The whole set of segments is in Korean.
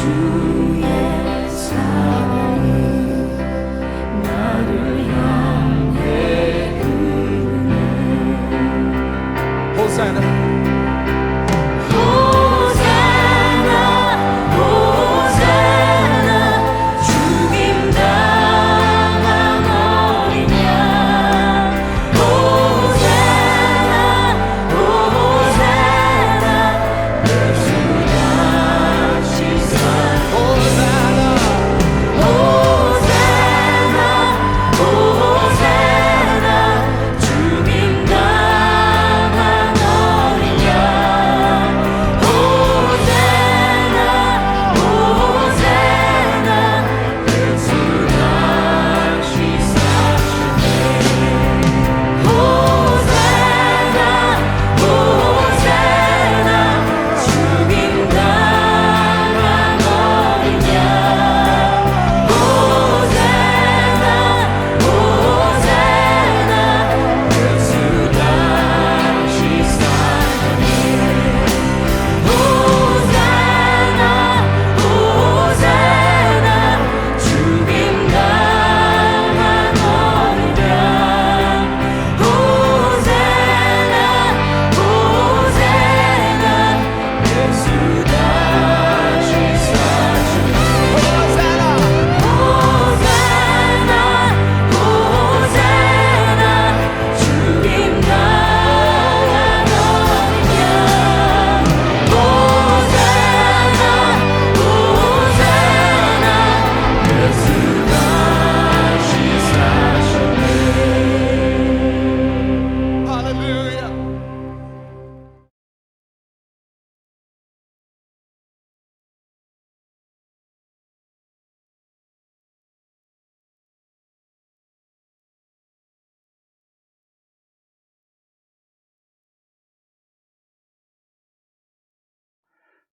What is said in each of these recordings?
주의 사랑이 나를 향해 흐르네. 호산나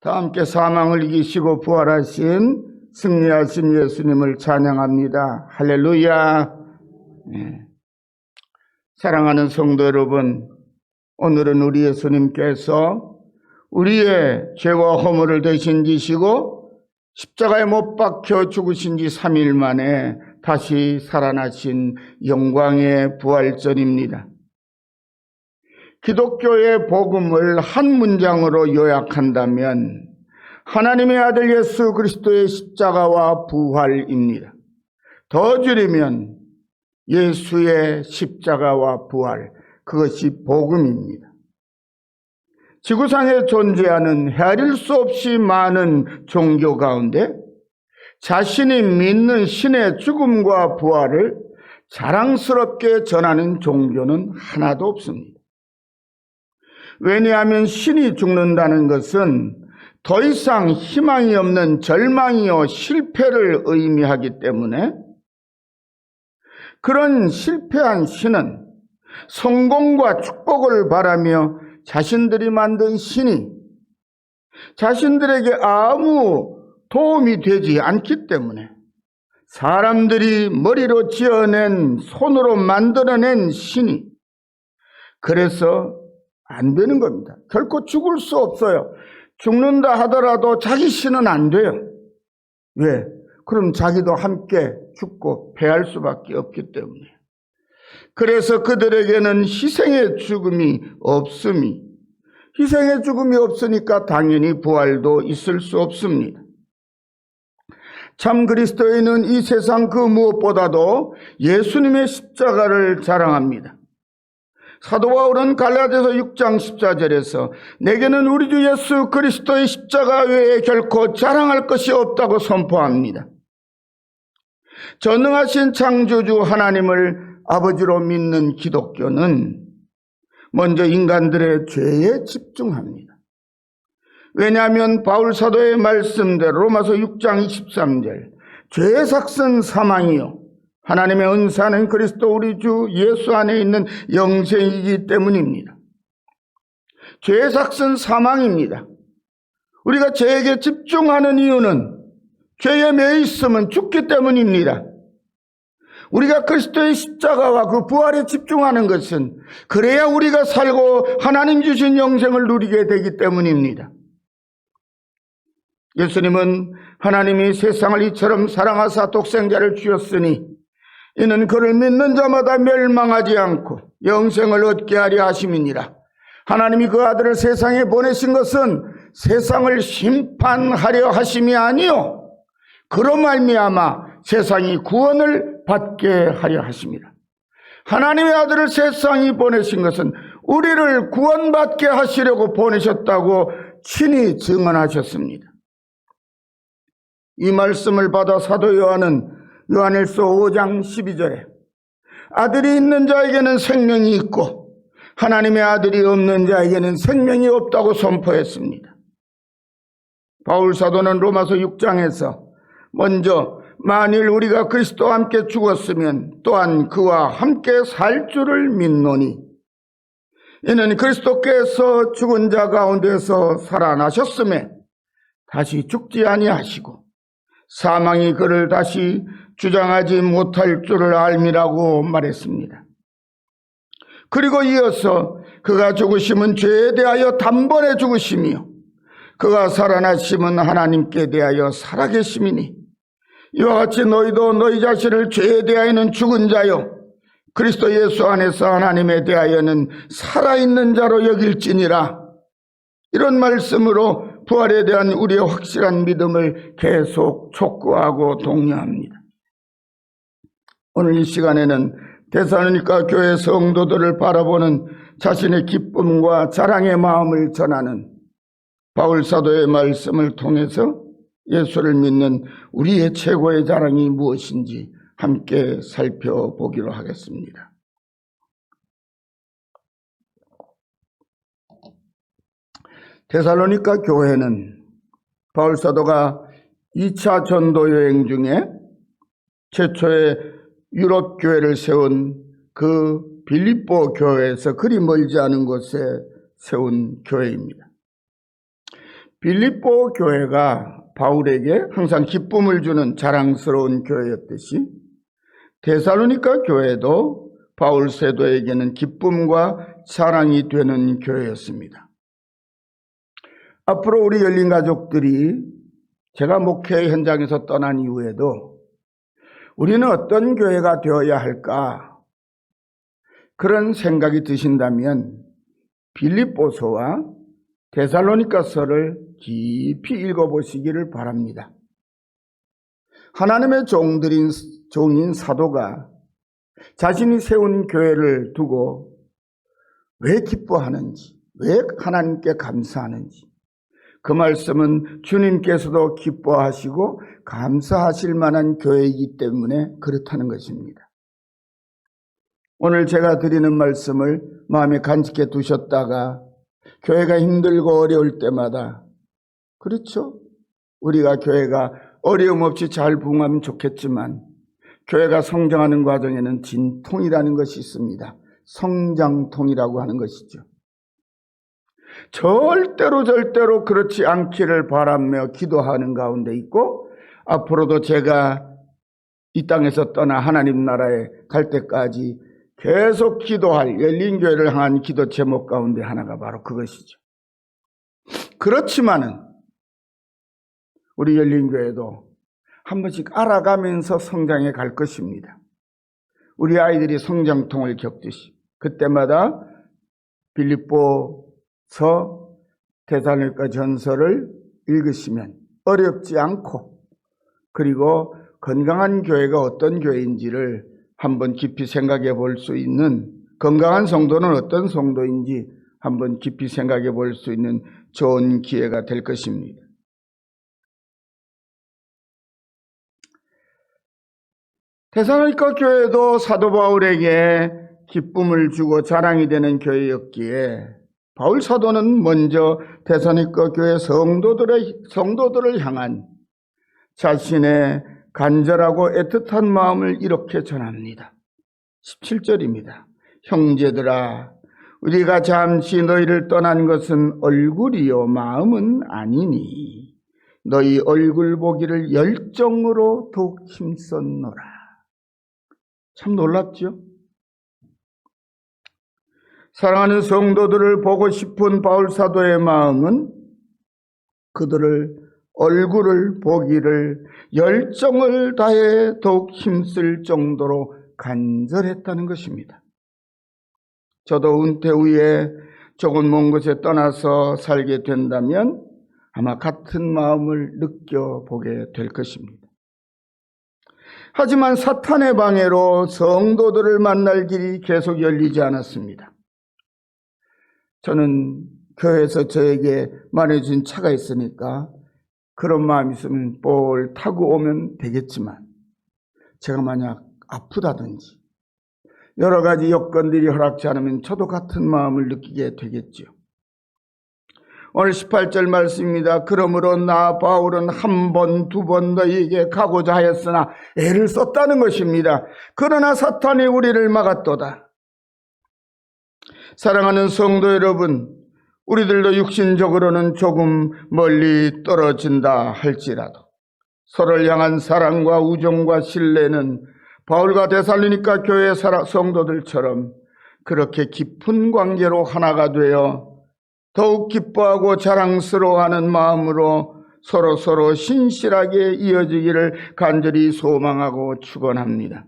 다 함께 사망을 이기시고 부활하신 승리하신 예수님을 찬양합니다. 할렐루야. 네. 사랑하는 성도 여러분, 오늘은 우리 예수님께서 우리의 죄와 허물을 대신 지시고 십자가에 못 박혀 죽으신 지 3일 만에 다시 살아나신 영광의 부활절입니다. 기독교의 복음을 한 문장으로 요약한다면 하나님의 아들 예수 그리스도의 십자가와 부활입니다. 더 줄이면 예수의 십자가와 부활, 그것이 복음입니다. 지구상에 존재하는 헤아릴 수 없이 많은 종교 가운데 자신이 믿는 신의 죽음과 부활을 자랑스럽게 전하는 종교는 하나도 없습니다. 왜냐하면 신이 죽는다는 것은 더 이상 희망이 없는 절망이요 실패를 의미하기 때문에 그런 실패한 신은 성공과 축복을 바라며 자신들이 만든 신이 자신들에게 아무 도움이 되지 않기 때문에 사람들이 머리로 지어낸 손으로 만들어낸 신이 그래서 안 되는 겁니다. 결코 죽을 수 없어요. 죽는다 하더라도 자기 신은 안 돼요. 왜? 그럼 자기도 함께 죽고 패할 수밖에 없기 때문에. 그래서 그들에게는 희생의 죽음이 없음이, 희생의 죽음이 없으니까 당연히 부활도 있을 수 없습니다. 참 그리스도인은 이 세상 그 무엇보다도 예수님의 십자가를 자랑합니다. 사도 바울은 갈라디아서 6장 14절에서 내게는 우리 주 예수 그리스도의 십자가 외에 결코 자랑할 것이 없다고 선포합니다. 전능하신 창조주 하나님을 아버지로 믿는 기독교는 먼저 인간들의 죄에 집중합니다. 왜냐하면 바울 사도의 말씀대로 로마서 6장 23절 죄의 삭은 사망이요 하나님의 은사는 그리스도 우리 주 예수 안에 있는 영생이기 때문입니다. 죄의 삭은 사망입니다. 우리가 죄에게 집중하는 이유는 죄에 매여 있으면 죽기 때문입니다. 우리가 그리스도의 십자가와 그 부활에 집중하는 것은 그래야 우리가 살고 하나님 주신 영생을 누리게 되기 때문입니다. 예수님은 하나님이 세상을 이처럼 사랑하사 독생자를 주었으니 이는 그를 믿는 자마다 멸망하지 않고 영생을 얻게 하려 하심이니라. 하나님이 그 아들을 세상에 보내신 것은 세상을 심판하려 하심이 아니요 그로 말미암아 세상이 구원을 받게 하려 하심이라. 하나님의 아들을 세상에 보내신 것은 우리를 구원받게 하시려고 보내셨다고 친히 증언하셨습니다. 이 말씀을 받아 사도 요한은 요한일서 5장 12절에 아들이 있는 자에게는 생명이 있고 하나님의 아들이 없는 자에게는 생명이 없다고 선포했습니다. 바울 사도는 로마서 6장에서 먼저 만일 우리가 그리스도와 함께 죽었으면 또한 그와 함께 살 줄을 믿노니 이는 그리스도께서 죽은 자 가운데서 살아나셨음에 다시 죽지 아니하시고 사망이 그를 다시 주장하지 못할 줄을 알미라고 말했습니다. 그리고 이어서 그가 죽으심은 죄에 대하여 단번에 죽으심이요 그가 살아나심은 하나님께 대하여 살아계심이니 이와 같이 너희도 너희 자신을 죄에 대하여는 죽은 자요 그리스도 예수 안에서 하나님에 대하여는 살아있는 자로 여길지니라. 이런 말씀으로 부활에 대한 우리의 확실한 믿음을 계속 촉구하고 독려합니다. 오늘 이 시간에는 데살로니가 교회 성도들을 바라보는 자신의 기쁨과 자랑의 마음을 전하는 바울 사도의 말씀을 통해서 예수를 믿는 우리의 최고의 자랑이 무엇인지 함께 살펴보기로 하겠습니다. 데살로니가 교회는 바울 사도가 2차 전도 여행 중에 최초의 유럽 교회를 세운 그 빌립보 교회에서 그리 멀지 않은 곳에 세운 교회입니다. 빌립보 교회가 바울에게 항상 기쁨을 주는 자랑스러운 교회였듯이 데살로니가 교회도 바울 사도에게는 기쁨과 자랑이 되는 교회였습니다. 앞으로 우리 열린 가족들이 제가 목회 현장에서 떠난 이후에도 우리는 어떤 교회가 되어야 할까? 그런 생각이 드신다면 빌립보서와 데살로니가서를 깊이 읽어보시기를 바랍니다. 하나님의 종인 사도가 자신이 세운 교회를 두고 왜 기뻐하는지, 왜 하나님께 감사하는지 그 말씀은 주님께서도 기뻐하시고 감사하실 만한 교회이기 때문에 그렇다는 것입니다. 오늘 제가 드리는 말씀을 마음에 간직해 두셨다가 교회가 힘들고 어려울 때마다 그렇죠. 우리가 교회가 어려움 없이 잘 부흥하면 좋겠지만 교회가 성장하는 과정에는 진통이라는 것이 있습니다. 성장통이라고 하는 것이죠. 절대로 그렇지 않기를 바라며 기도하는 가운데 있고 앞으로도 제가 이 땅에서 떠나 하나님 나라에 갈 때까지 계속 기도할 열린교회를 향한 기도 제목 가운데 하나가 바로 그것이죠. 그렇지만은 우리 열린교회도 한 번씩 알아가면서 성장해 갈 것입니다. 우리 아이들이 성장통을 겪듯이 그때마다 빌립보서 데살로니가 전서를 읽으시면 어렵지 않고 그리고 건강한 교회가 어떤 교회인지를 한번 깊이 생각해 볼 수 있는 건강한 성도는 어떤 성도인지 한번 깊이 생각해 볼 수 있는 좋은 기회가 될 것입니다. 데살로니가 교회도 사도 바울에게 기쁨을 주고 자랑이 되는 교회였기에 바울 사도는 먼저 데살로니가 교회 성도들을 향한 자신의 간절하고 애틋한 마음을 이렇게 전합니다. 17절입니다. 형제들아, 우리가 잠시 너희를 떠난 것은 얼굴이요 마음은 아니니 너희 얼굴 보기를 열정으로 더욱 힘썼노라. 참 놀랍죠? 사랑하는 성도들을 보고 싶은 바울 사도의 마음은 그들을 얼굴을 보기를 열정을 다해 더욱 힘쓸 정도로 간절했다는 것입니다. 저도 은퇴 후에 조금 먼 곳에 떠나서 살게 된다면 아마 같은 마음을 느껴보게 될 것입니다. 하지만 사탄의 방해로 성도들을 만날 길이 계속 열리지 않았습니다. 저는 교회에서 저에게 말해준 차가 있으니까 그런 마음이 있으면 볼 타고 오면 되겠지만, 제가 만약 아프다든지 여러 가지 여건들이 허락지 않으면 저도 같은 마음을 느끼게 되겠지요. 오늘 18절 말씀입니다. 그러므로 나 바울은 한 번, 두 번 너희에게 가고자 하였으나 애를 썼다는 것입니다. 그러나 사탄이 우리를 막았도다. 사랑하는 성도 여러분, 우리들도 육신적으로는 조금 멀리 떨어진다 할지라도 서로를 향한 사랑과 우정과 신뢰는 바울과 데살로니가 교회 성도들처럼 그렇게 깊은 관계로 하나가 되어 더욱 기뻐하고 자랑스러워하는 마음으로 서로 신실하게 이어지기를 간절히 소망하고 축원합니다.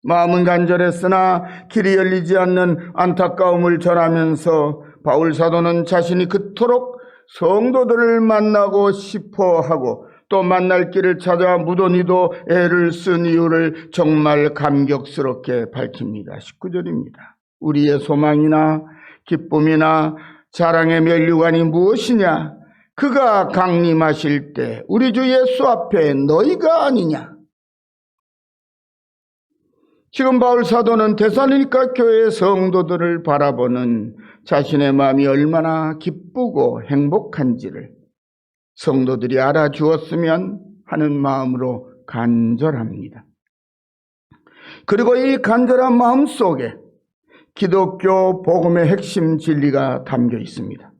마음은 간절했으나 길이 열리지 않는 안타까움을 전하면서 바울 사도는 자신이 그토록 성도들을 만나고 싶어 하고 또 만날 길을 찾아 무던히도 애를 쓴 이유를 정말 감격스럽게 밝힙니다. 19절입니다. 우리의 소망이나 기쁨이나 자랑의 면류관이 무엇이냐? 그가 강림하실 때 우리 주 예수 앞에 너희가 아니냐? 지금 바울 사도는 데살로니가 교회의 성도들을 바라보는 자신의 마음이 얼마나 기쁘고 행복한지를 성도들이 알아주었으면 하는 마음으로 간절합니다. 그리고 이 간절한 마음 속에 기독교 복음의 핵심 진리가 담겨 있습니다.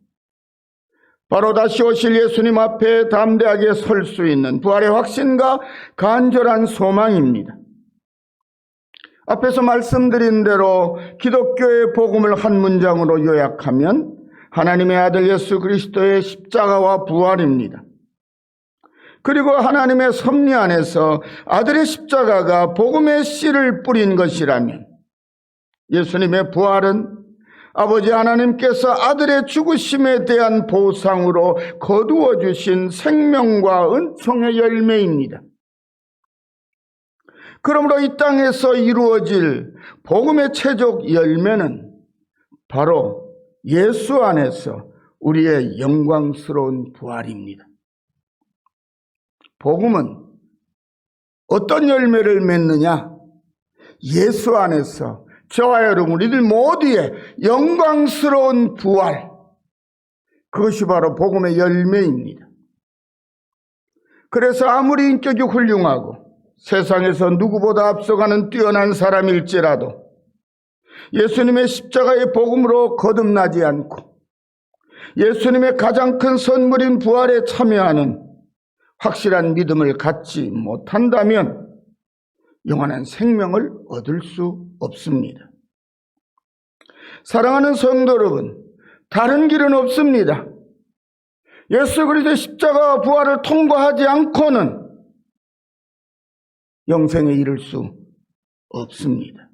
바로 다시 오실 예수님 앞에 담대하게 설 수 있는 부활의 확신과 간절한 소망입니다. 앞에서 말씀드린 대로 기독교의 복음을 한 문장으로 요약하면 하나님의 아들 예수 그리스도의 십자가와 부활입니다. 그리고 하나님의 섭리 안에서 아들의 십자가가 복음의 씨를 뿌린 것이라면 예수님의 부활은 아버지 하나님께서 아들의 죽으심에 대한 보상으로 거두어 주신 생명과 은총의 열매입니다. 그러므로 이 땅에서 이루어질 복음의 최적 열매는 바로 예수 안에서 우리의 영광스러운 부활입니다. 복음은 어떤 열매를 맺느냐? 예수 안에서 저와 여러분 우리들 모두의 영광스러운 부활, 그것이 바로 복음의 열매입니다. 그래서 아무리 인격이 훌륭하고 세상에서 누구보다 앞서가는 뛰어난 사람일지라도 예수님의 십자가의 복음으로 거듭나지 않고 예수님의 가장 큰 선물인 부활에 참여하는 확실한 믿음을 갖지 못한다면 영원한 생명을 얻을 수 없습니다. 사랑하는 성도 여러분, 다른 길은 없습니다. 예수 그리스도의 십자가와 부활을 통과하지 않고는 영생에 이를 수 없습니다.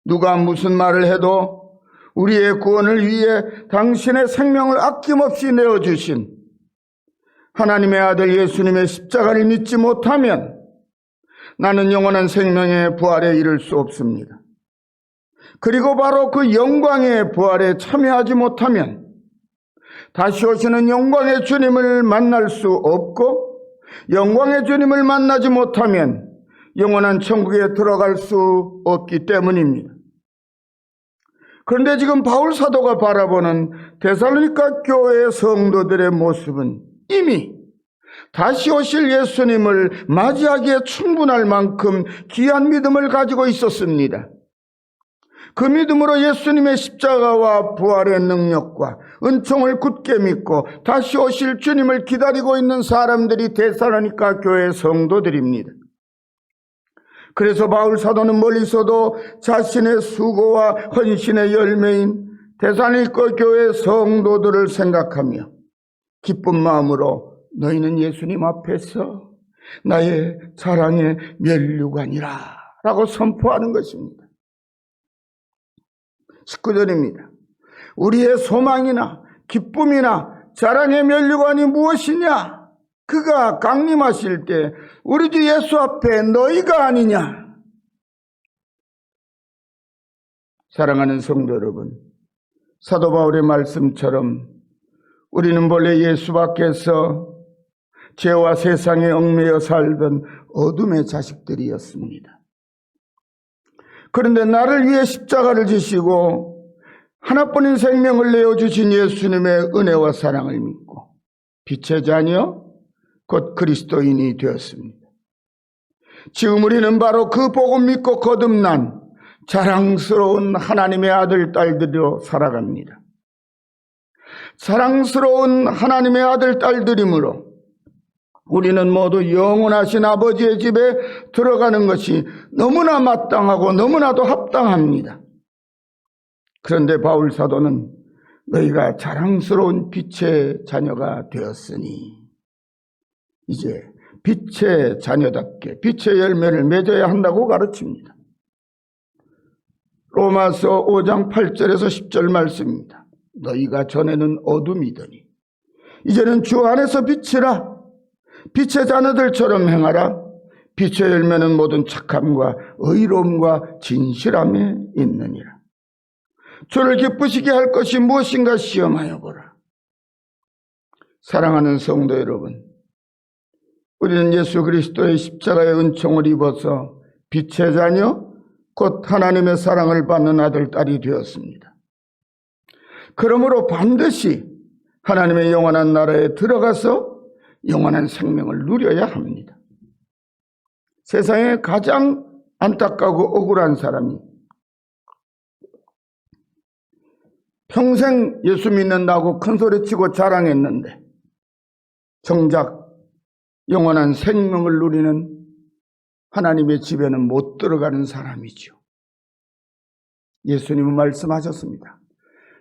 누가 무슨 말을 해도 우리의 구원을 위해 당신의 생명을 아낌없이 내어주신 하나님의 아들 예수님의 십자가를 믿지 못하면 나는 영원한 생명의 부활에 이를 수 없습니다. 그리고 바로 그 영광의 부활에 참여하지 못하면 다시 오시는 영광의 주님을 만날 수 없고 영광의 주님을 만나지 못하면 영원한 천국에 들어갈 수 없기 때문입니다. 그런데 지금 바울 사도가 바라보는 데살로니가 교회의 성도들의 모습은 이미 다시 오실 예수님을 맞이하기에 충분할 만큼 귀한 믿음을 가지고 있었습니다. 그 믿음으로 예수님의 십자가와 부활의 능력과 은총을 굳게 믿고 다시 오실 주님을 기다리고 있는 사람들이 데살로니가 교회 성도들입니다. 그래서 바울 사도는 멀리서도 자신의 수고와 헌신의 열매인 데살로니가 교회 성도들을 생각하며 기쁜 마음으로 너희는 예수님 앞에서 나의 자랑의 면류관이라 라고 선포하는 것입니다. 19절입니다. 우리의 소망이나 기쁨이나 자랑의 면류관이 무엇이냐? 그가 강림하실 때 우리 주 예수 앞에 너희가 아니냐? 사랑하는 성도 여러분, 사도 바울의 말씀처럼 우리는 본래 예수 밖에서 죄와 세상에 얽매여 살던 어둠의 자식들이었습니다. 그런데 나를 위해 십자가를 지시고 하나뿐인 생명을 내어주신 예수님의 은혜와 사랑을 믿고 빛의 자녀 곧 그리스도인이 되었습니다. 지금 우리는 바로 그 복음 믿고 거듭난 자랑스러운 하나님의 아들 딸들로 살아갑니다. 사랑스러운 하나님의 아들 딸들이므로 우리는 모두 영원하신 아버지의 집에 들어가는 것이 너무나 마땅하고 너무나도 합당합니다. 그런데 바울 사도는 너희가 자랑스러운 빛의 자녀가 되었으니 이제 빛의 자녀답게 빛의 열매를 맺어야 한다고 가르칩니다. 로마서 5장 8절에서 10절 말씀입니다. 너희가 전에는 어둠이더니 이제는 주 안에서 빛이라. 빛의 자녀들처럼 행하라. 빛의 열매는 모든 착함과 의로움과 진실함에 있느니라. 주를 기쁘시게 할 것이 무엇인가 시험하여 보라. 사랑하는 성도 여러분, 우리는 예수 그리스도의 십자가의 은총을 입어서 빛의 자녀, 곧 하나님의 사랑을 받는 아들, 딸이 되었습니다. 그러므로 반드시 하나님의 영원한 나라에 들어가서 영원한 생명을 누려야 합니다. 세상에 가장 안타깝고 억울한 사람이 평생 예수 믿는다고 큰소리치고 자랑했는데 정작 영원한 생명을 누리는 하나님의 집에는 못 들어가는 사람이죠. 예수님은 말씀하셨습니다.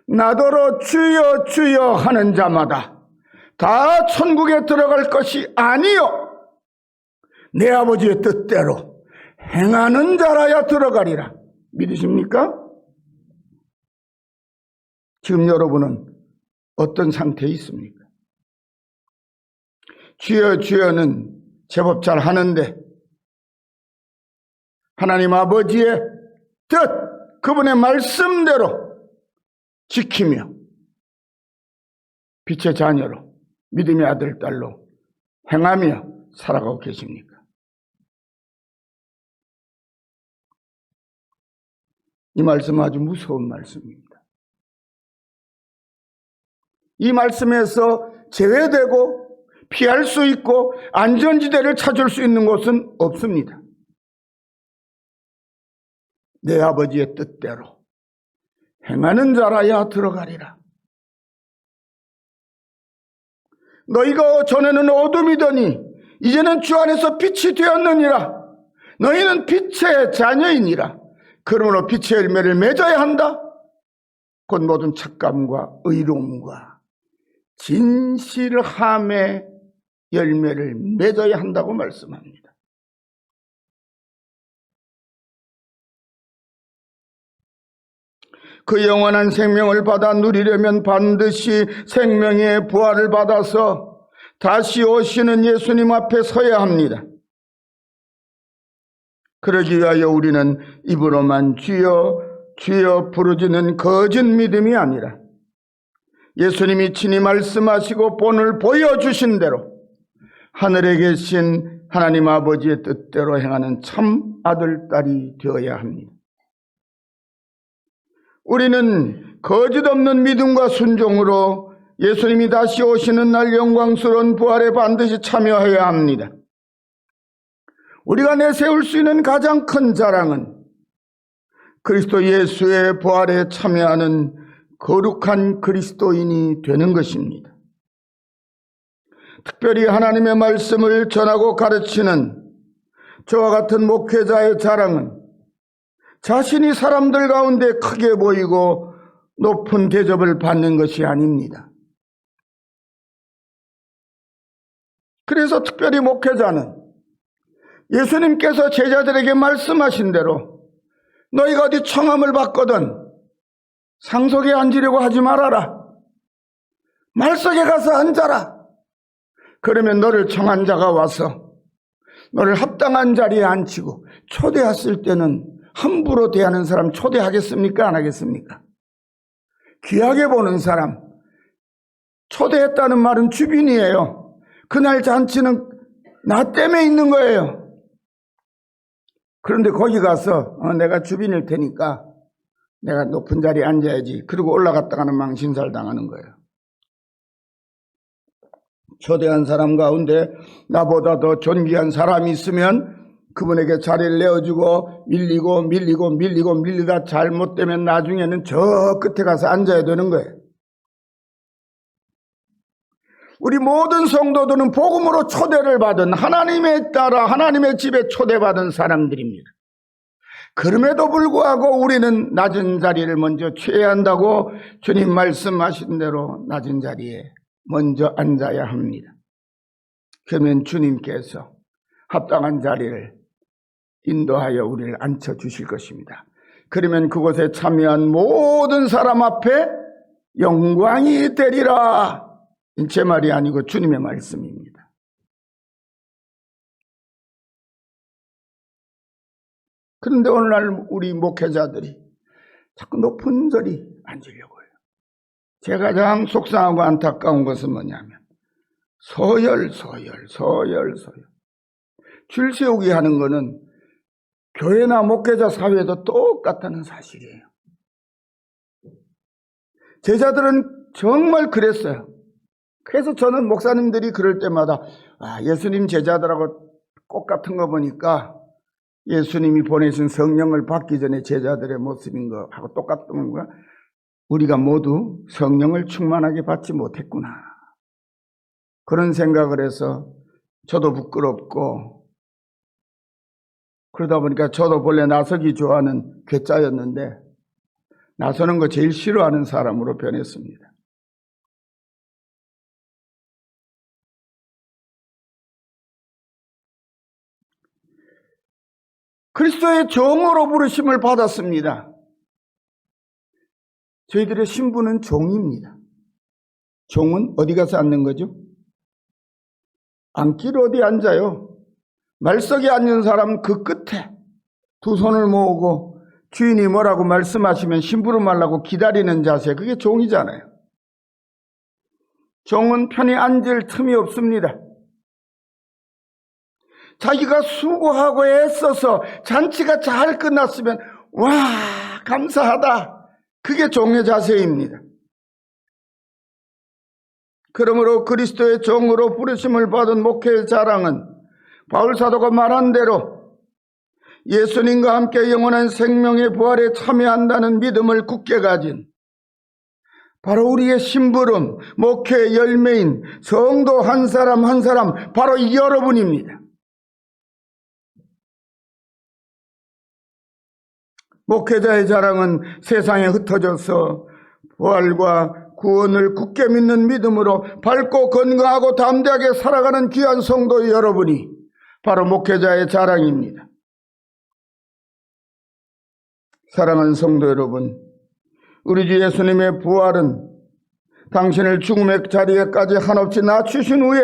나더러 주여 주여 하는 자마다 다 천국에 들어갈 것이 아니요 내 아버지의 뜻대로 행하는 자라야 들어가리라. 믿으십니까? 지금 여러분은 어떤 상태에 있습니까? 주여 주여는 제법 잘 하는데 하나님 아버지의 뜻, 그분의 말씀대로 지키며 빛의 자녀로 믿음의 아들, 딸로 행하며 살아가고 계십니까? 이 말씀은 아주 무서운 말씀입니다. 이 말씀에서 제외되고 피할 수 있고 안전지대를 찾을 수 있는 곳은 없습니다. 내 아버지의 뜻대로 행하는 자라야 들어가리라. 너희가 전에는 어둠이더니 이제는 주 안에서 빛이 되었느니라. 너희는 빛의 자녀이니라. 그러므로 빛의 열매를 맺어야 한다. 곧 모든 착감과 의로움과 진실함의 열매를 맺어야 한다고 말씀합니다. 그 영원한 생명을 받아 누리려면 반드시 생명의 부활을 받아서 다시 오시는 예수님 앞에 서야 합니다. 그러기 위하여 우리는 입으로만 주여 주여 부르짖는 거짓 믿음이 아니라 예수님이 친히 말씀하시고 본을 보여주신 대로 하늘에 계신 하나님 아버지의 뜻대로 행하는 참 아들, 딸이 되어야 합니다. 우리는 거짓 없는 믿음과 순종으로 예수님이 다시 오시는 날 영광스러운 부활에 반드시 참여해야 합니다. 우리가 내세울 수 있는 가장 큰 자랑은 그리스도 예수의 부활에 참여하는 거룩한 그리스도인이 되는 것입니다. 특별히 하나님의 말씀을 전하고 가르치는 저와 같은 목회자의 자랑은 자신이 사람들 가운데 크게 보이고 높은 대접을 받는 것이 아닙니다. 그래서 특별히 목회자는 예수님께서 제자들에게 말씀하신 대로 너희가 어디 청함을 받거든 상석에 앉으려고 하지 말아라. 말석에 가서 앉아라. 그러면 너를 청한 자가 와서 너를 합당한 자리에 앉히고, 초대했을 때는 함부로 대하는 사람 초대하겠습니까? 안 하겠습니까? 귀하게 보는 사람, 초대했다는 말은 주빈이에요. 그날 잔치는 나 때문에 있는 거예요. 그런데 거기 가서 내가 주빈일 테니까 내가 높은 자리에 앉아야지, 그리고 올라갔다가는 망신살 당하는 거예요. 초대한 사람 가운데 나보다 더 존귀한 사람이 있으면 그분에게 자리를 내어주고 밀리다 잘못되면 나중에는 저 끝에 가서 앉아야 되는 거예요. 우리 모든 성도들은 복음으로 초대를 받은, 하나님에 따라 하나님의 집에 초대받은 사람들입니다. 그럼에도 불구하고 우리는 낮은 자리를 먼저 취해야 한다고 주님 말씀하신 대로 낮은 자리에 먼저 앉아야 합니다. 그러면 주님께서 합당한 자리를 인도하여 우리를 앉혀주실 것입니다. 그러면 그곳에 참여한 모든 사람 앞에 영광이 되리라. 제 말이 아니고 주님의 말씀입니다. 그런데 오늘날 우리 목회자들이 자꾸 높은 자리 앉으려고 해요. 제가 가장 속상하고 안타까운 것은 뭐냐면 서열. 줄 세우기 하는 거는 교회나 목회자 사회도 똑같다는 사실이에요. 제자들은 정말 그랬어요. 그래서 저는 목사님들이 그럴 때마다 예수님 제자들하고 똑같은 거 보니까 예수님이 보내신 성령을 받기 전에 제자들의 모습인 거하고 똑같은 거야. 우리가 모두 성령을 충만하게 받지 못했구나. 그런 생각을 해서 저도 부끄럽고, 그러다 보니까 저도 본래 나서기 좋아하는 괴짜였는데 나서는 거 제일 싫어하는 사람으로 변했습니다. 그리스도의 종으로 부르심을 받았습니다. 저희들의 신분은 종입니다. 종은 어디 가서 앉는 거죠? 앉기를 어디 앉아요? 말석에 앉는 사람 그 끝에 두 손을 모으고 주인이 뭐라고 말씀하시면 심부름하려고 기다리는 자세, 그게 종이잖아요. 종은 편히 앉을 틈이 없습니다. 자기가 수고하고 애써서 잔치가 잘 끝났으면 와 감사하다, 그게 종의 자세입니다. 그러므로 그리스도의 종으로 부르심을 받은 목회의 자랑은 바울 사도가 말한 대로 예수님과 함께 영원한 생명의 부활에 참여한다는 믿음을 굳게 가진 바로 우리의 심부름, 목회의 열매인 성도 한 사람 한 사람, 바로 여러분입니다. 목회자의 자랑은 세상에 흩어져서 부활과 구원을 굳게 믿는 믿음으로 밝고 건강하고 담대하게 살아가는 귀한 성도 여러분이 바로 목회자의 자랑입니다. 사랑하는 성도 여러분, 우리 주 예수님의 부활은 당신을 죽음의 자리에까지 한없이 낮추신 후에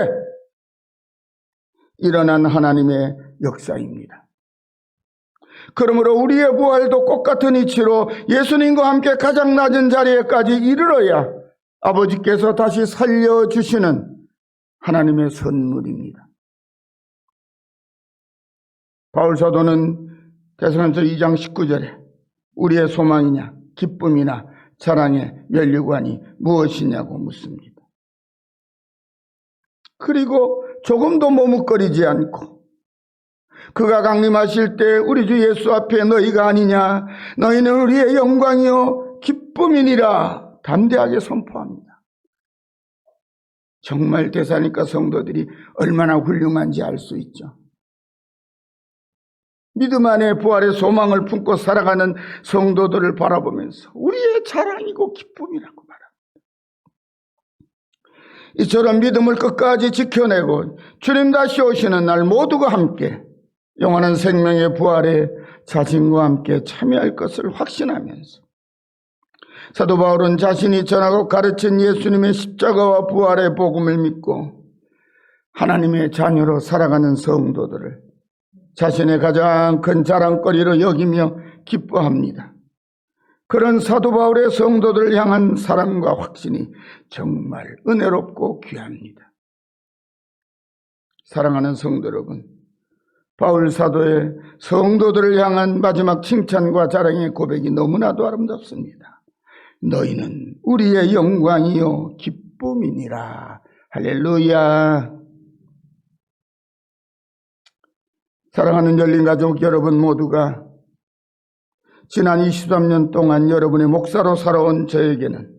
일어난 하나님의 역사입니다. 그러므로 우리의 부활도 똑같은 이치로 예수님과 함께 가장 낮은 자리에까지 이르러야 아버지께서 다시 살려주시는 하나님의 선물입니다. 바울 사도는 데살로니가서 2장 19절에 우리의 소망이냐 기쁨이나 자랑의 면류관이 무엇이냐고 묻습니다. 그리고 조금도 머뭇거리지 않고 그가 강림하실 때 우리 주 예수 앞에 너희가 아니냐, 너희는 우리의 영광이요 기쁨이니라 담대하게 선포합니다. 정말 데살로니가 성도들이 얼마나 훌륭한지 알 수 있죠. 믿음 안에 부활의 소망을 품고 살아가는 성도들을 바라보면서 우리의 자랑이고 기쁨이라고 말합니다. 이처럼 믿음을 끝까지 지켜내고 주님 다시 오시는 날 모두가 함께 영원한 생명의 부활에 자신과 함께 참여할 것을 확신하면서 사도 바울은 자신이 전하고 가르친 예수님의 십자가와 부활의 복음을 믿고 하나님의 자녀로 살아가는 성도들을 자신의 가장 큰 자랑거리로 여기며 기뻐합니다. 그런 사도 바울의 성도들을 향한 사랑과 확신이 정말 은혜롭고 귀합니다. 사랑하는 성도 여러분, 바울 사도의 성도들을 향한 마지막 칭찬과 자랑의 고백이 너무나도 아름답습니다. 너희는 우리의 영광이요 기쁨이니라. 할렐루야. 사랑하는 열린가족 여러분 모두가 지난 23년 동안 여러분의 목사로 살아온 저에게는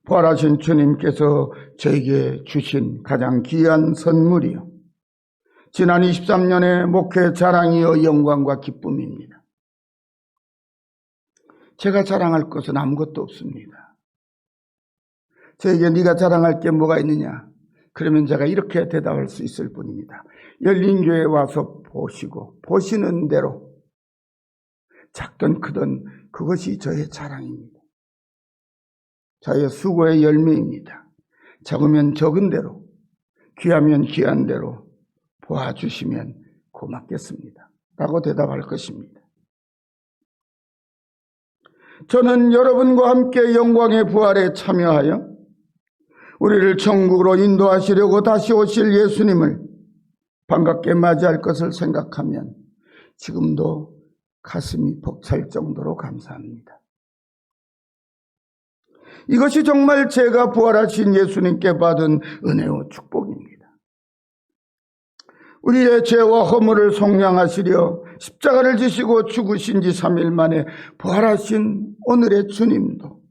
부활하신 주님께서 저에게 주신 가장 귀한 선물이요, 지난 23년의 목회 자랑이요 영광과 기쁨입니다. 제가 자랑할 것은 아무것도 없습니다. 저에게 네가 자랑할 게 뭐가 있느냐? 그러면 제가 이렇게 대답할 수 있을 뿐입니다. 열린교회에 와서 보시고 보시는 대로 작든 크든 그것이 저의 자랑입니다. 저의 수고의 열매입니다. 적으면 적은 대로, 귀하면 귀한 대로 보아주시면 고맙겠습니다. 라고 대답할 것입니다. 저는 여러분과 함께 영광의 부활에 참여하여 우리를 천국으로 인도하시려고 다시 오실 예수님을 반갑게 맞이할 것을 생각하면 지금도 가슴이 벅찰 정도로 감사합니다. 이것이 정말 제가 부활하신 예수님께 받은 은혜와 축복입니다. 우리의 죄와 허물을 속량하시려 십자가를 지시고 죽으신 지 3일 만에 부활하신 오늘의 주님도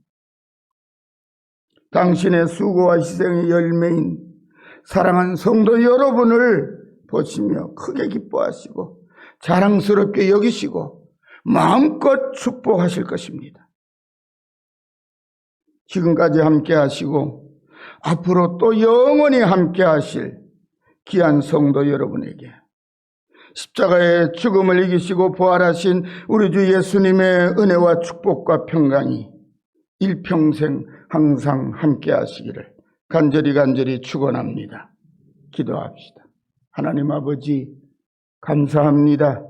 당신의 수고와 희생의 열매인 사랑하는 성도 여러분을 보시며 크게 기뻐하시고 자랑스럽게 여기시고 마음껏 축복하실 것입니다. 지금까지 함께 하시고 앞으로 또 영원히 함께 하실 귀한 성도 여러분에게 십자가의 죽음을 이기시고 부활하신 우리 주 예수님의 은혜와 축복과 평강이 일평생 항상 함께 하시기를 간절히 축원합니다. 기도합시다. 하나님 아버지 감사합니다.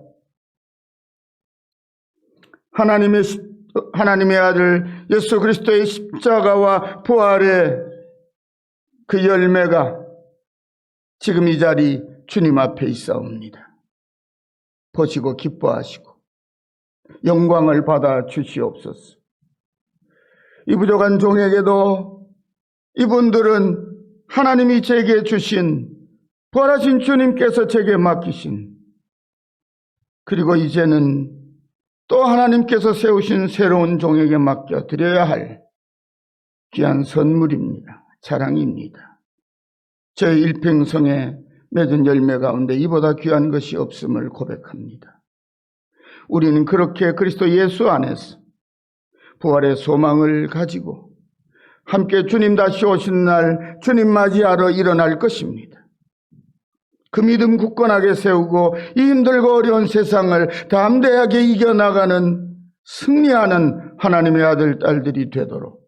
하나님의 아들 예수 그리스도의 십자가와 부활의 그 열매가 지금 이 자리 주님 앞에 있사옵니다. 보시고 기뻐하시고 영광을 받아 주시옵소서. 이 부족한 종에게도 이분들은 하나님이 제게 주신 부활하신 주님께서 제게 맡기신, 그리고 이제는 또 하나님께서 세우신 새로운 종에게 맡겨드려야 할 귀한 선물입니다. 자랑입니다. 제 일평생에 맺은 열매 가운데 이보다 귀한 것이 없음을 고백합니다. 우리는 그렇게 그리스도 예수 안에서 부활의 소망을 가지고 함께 주님 다시 오신 날 주님 맞이하러 일어날 것입니다. 그 믿음 굳건하게 세우고 이 힘들고 어려운 세상을 담대하게 이겨나가는 승리하는 하나님의 아들, 딸들이 되도록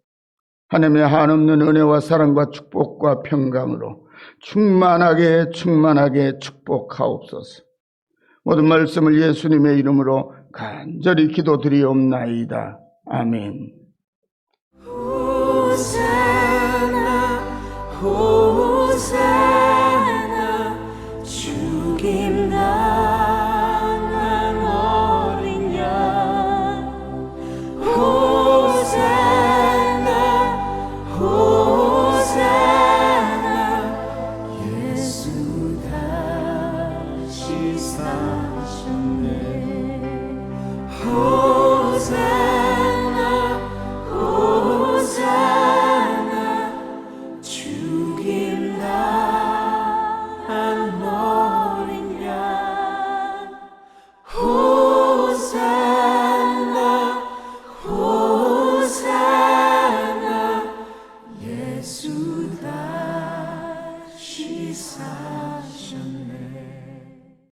하나님의 한없는 은혜와 사랑과 축복과 평강으로 충만하게 축복하옵소서. 모든 말씀을 예수님의 이름으로 간절히 기도드리옵나이다. 아멘. 호산나 호산나 주님